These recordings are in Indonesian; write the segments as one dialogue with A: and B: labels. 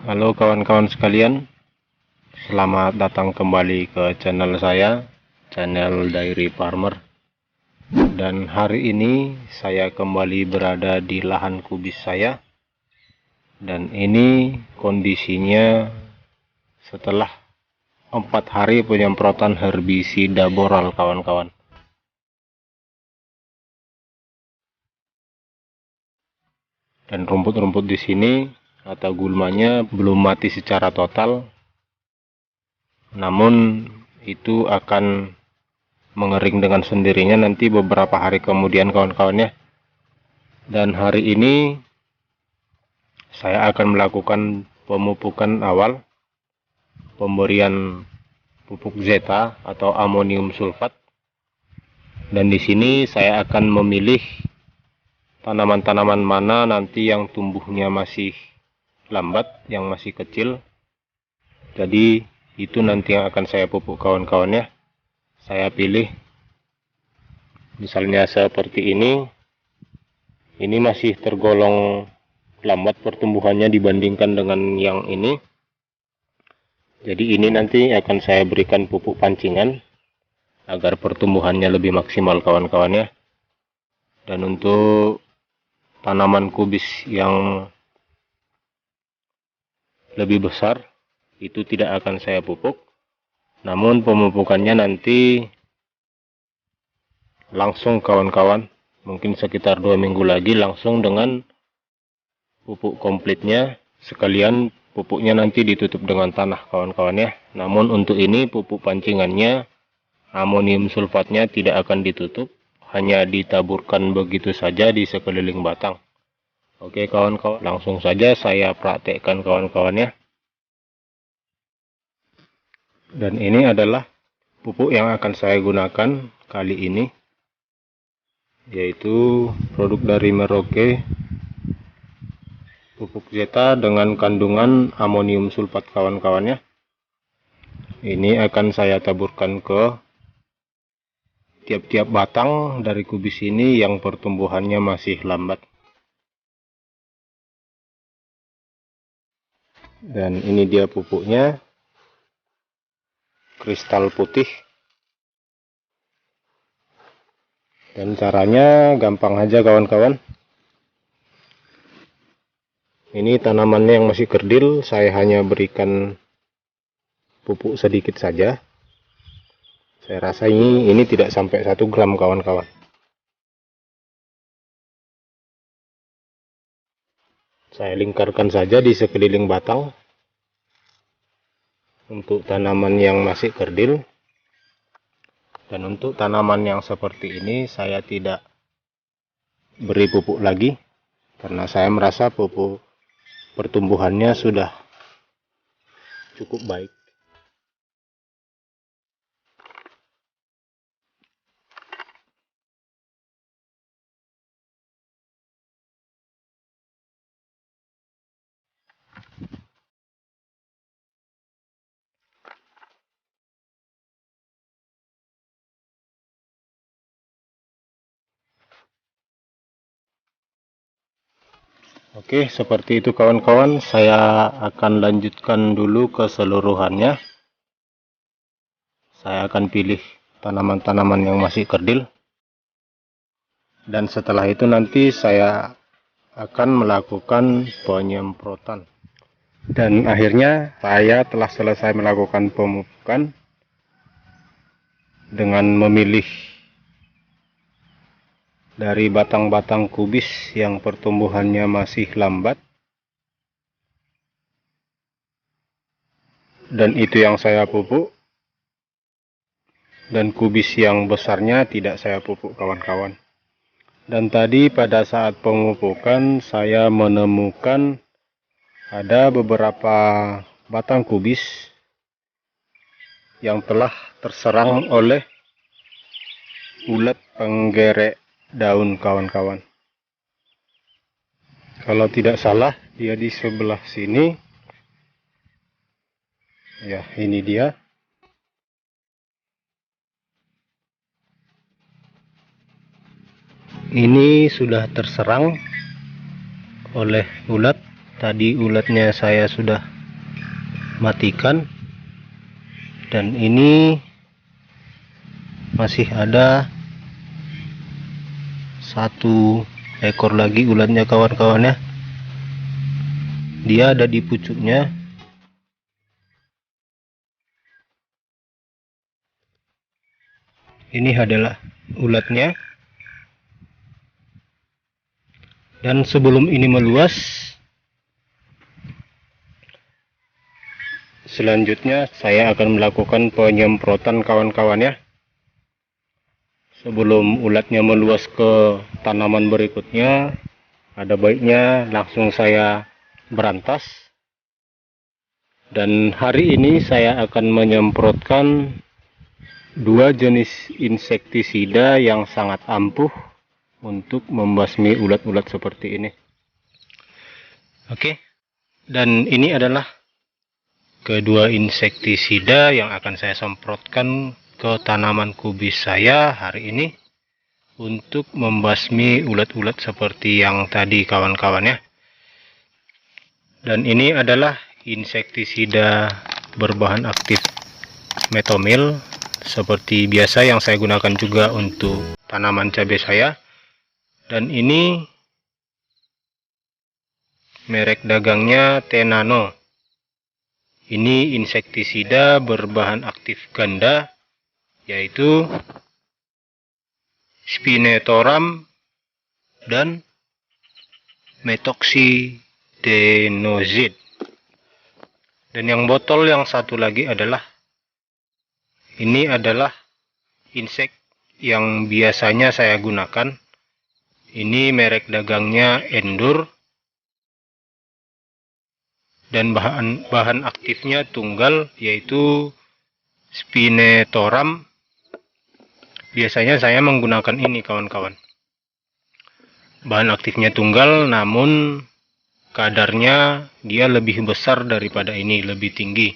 A: Halo kawan-kawan sekalian, selamat datang kembali ke channel saya, channel Diary Farmer. Dan hari ini saya kembali berada di lahan kubis saya. Dan ini kondisinya setelah 4 hari penyemprotan herbisida boral, kawan-kawan. Dan rumput-rumput di sini atau gulmanya belum mati secara total, namun itu akan mengering dengan sendirinya nanti beberapa hari kemudian, kawan-kawan ya. Dan hari ini saya akan melakukan pemupukan awal, pemberian pupuk zeta atau amonium sulfat. Dan di sini saya akan memilih tanaman-tanaman mana nanti yang tumbuhnya masih lambat, yang masih kecil. Jadi itu nanti yang akan saya pupuk, kawan-kawan ya. Saya pilih misalnya seperti ini masih tergolong lambat pertumbuhannya dibandingkan dengan yang ini. Jadi ini nanti akan saya berikan pupuk pancingan agar pertumbuhannya lebih maksimal, kawan-kawan ya. Dan untuk tanaman kubis yang lebih besar itu tidak akan saya pupuk, namun pemupukannya nanti langsung, kawan-kawan, mungkin sekitar 2 minggu lagi langsung dengan pupuk komplitnya, sekalian pupuknya nanti ditutup dengan tanah, kawan-kawan ya. Namun untuk ini pupuk pancingannya, amonium sulfatnya tidak akan ditutup, hanya ditaburkan begitu saja di sekeliling batang. Oke kawan-kawan, langsung saja saya praktekkan, kawan-kawan ya. Dan ini adalah pupuk yang akan saya gunakan kali ini, yaitu produk dari Merauke, pupuk zeta dengan kandungan amonium sulfat, kawan-kawan ya. Ini akan saya taburkan ke tiap-tiap batang dari kubis ini yang pertumbuhannya masih lambat. Dan ini dia pupuknya, kristal putih. Dan caranya gampang aja, kawan-kawan. Ini tanamannya yang masih kerdil, saya hanya berikan pupuk sedikit saja. Saya rasa ini tidak sampai 1 gram, kawan-kawan. Saya lingkarkan saja di sekeliling batang untuk tanaman yang masih kerdil. Dan untuk tanaman yang seperti ini saya tidak beri pupuk lagi, karena saya merasa pupuk pertumbuhannya sudah cukup baik. Oke, seperti itu kawan-kawan. Saya akan lanjutkan dulu keseluruhannya. Saya akan pilih tanaman-tanaman yang masih kerdil. Dan setelah itu nanti saya akan melakukan penyemprotan. Dan akhirnya saya telah selesai melakukan pemupukan dengan memilih dari batang-batang kubis yang pertumbuhannya masih lambat, dan itu yang saya pupuk. Dan kubis yang besarnya tidak saya pupuk, kawan-kawan. Dan tadi pada saat pemupukan saya menemukan ada beberapa batang kubis yang telah terserang oleh ulat penggerek daun, kawan-kawan. Kalau tidak salah dia di sebelah sini. Ya, ini dia. Ini sudah terserang oleh ulat. Tadi ulatnya saya sudah matikan. Dan ini masih ada satu ekor lagi ulatnya kawan-kawan ya. Dia ada di pucuknya. Ini adalah ulatnya. Dan sebelum ini meluas, selanjutnya saya akan melakukan penyemprotan kawan-kawan ya. Sebelum ulatnya meluas ke tanaman berikutnya, ada baiknya langsung saya berantas. Dan hari ini saya akan menyemprotkan dua jenis insektisida yang sangat ampuh untuk membasmi ulat-ulat seperti ini. Oke, dan ini adalah kedua insektisida yang akan saya semprotkan ke tanaman kubis saya hari ini untuk membasmi ulat-ulat seperti yang tadi kawan-kawan ya. Dan ini adalah insektisida berbahan aktif metomil seperti biasa yang saya gunakan juga untuk tanaman cabai saya. Dan ini merek dagangnya Tenano. Ini insektisida berbahan aktif ganda, yaitu Spinetoram dan Methoxydenozid. Dan yang botol yang satu lagi adalah, ini adalah insek yang biasanya saya gunakan. Ini merek dagangnya Endur. Dan bahan aktifnya tunggal, yaitu Spinetoram. Biasanya saya menggunakan ini kawan-kawan. Bahan aktifnya tunggal, namun kadarnya dia lebih besar daripada ini, lebih tinggi.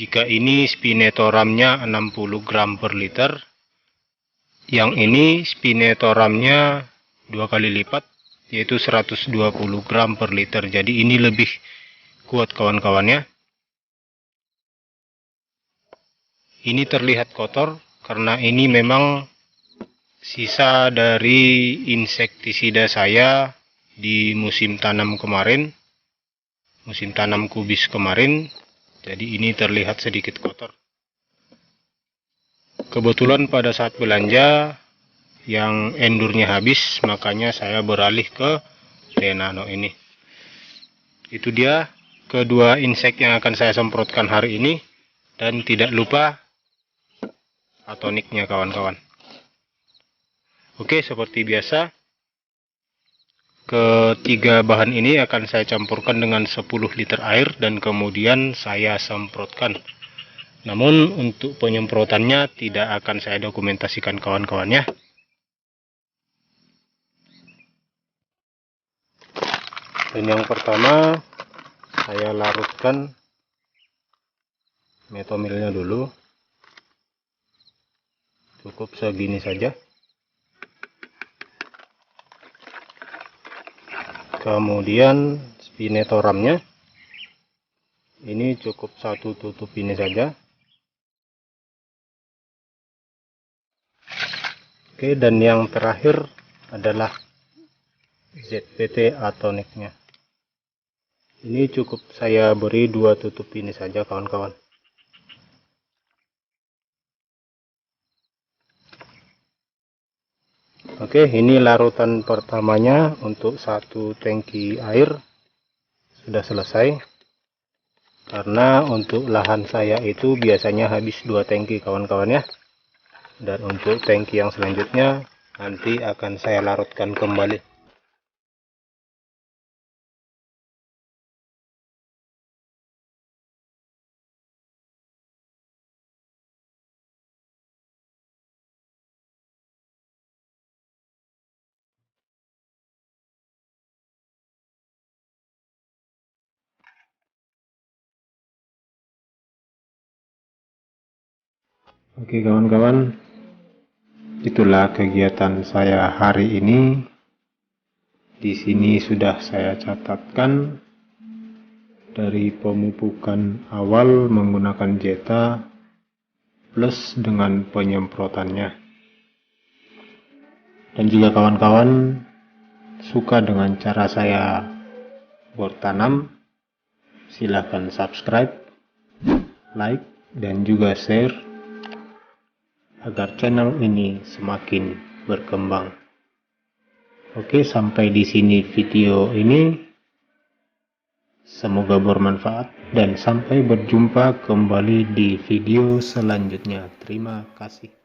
A: Jika ini Spinetoramnya 60 gram per liter, yang ini Spinetoramnya 2 kali lipat, yaitu 120 gram per liter. Jadi ini lebih kuat kawan-kawannya. Ini terlihat kotor karena ini memang sisa dari insektisida saya di musim tanam kemarin, musim tanam kubis kemarin. Jadi ini terlihat sedikit kotor. Kebetulan pada saat belanja yang endurnya habis, makanya saya beralih ke Tenano ini. Itu dia kedua insek yang akan saya semprotkan hari ini. Dan tidak lupa atoniknya kawan-kawan. Oke, seperti biasa, ketiga bahan ini akan saya campurkan dengan 10 liter air dan kemudian saya semprotkan. Namun untuk penyemprotannya tidak akan saya dokumentasikan kawan-kawannya. Dan yang pertama, saya larutkan metomilnya dulu. Cukup segini saja. Kemudian Spinetoramnya, ini cukup satu tutup ini saja. Oke, dan yang terakhir adalah ZPT atoniknya. Ini cukup saya beri 2 tutup ini saja kawan-kawan. Oke, ini larutan pertamanya untuk 1 tangki air sudah selesai. Karena untuk lahan saya itu biasanya habis 2 tangki kawan-kawan ya. Dan untuk tangki yang selanjutnya nanti akan saya larutkan kembali. Oke kawan-kawan, itulah kegiatan saya hari ini. Di sini sudah saya catatkan dari pemupukan awal menggunakan Jetta plus dengan penyemprotannya. Dan jika kawan-kawan suka dengan cara saya bertanam, silahkan subscribe, like, dan juga share agar channel ini semakin berkembang. Oke, sampai di sini video ini. Semoga bermanfaat dan sampai berjumpa kembali di video selanjutnya. Terima kasih.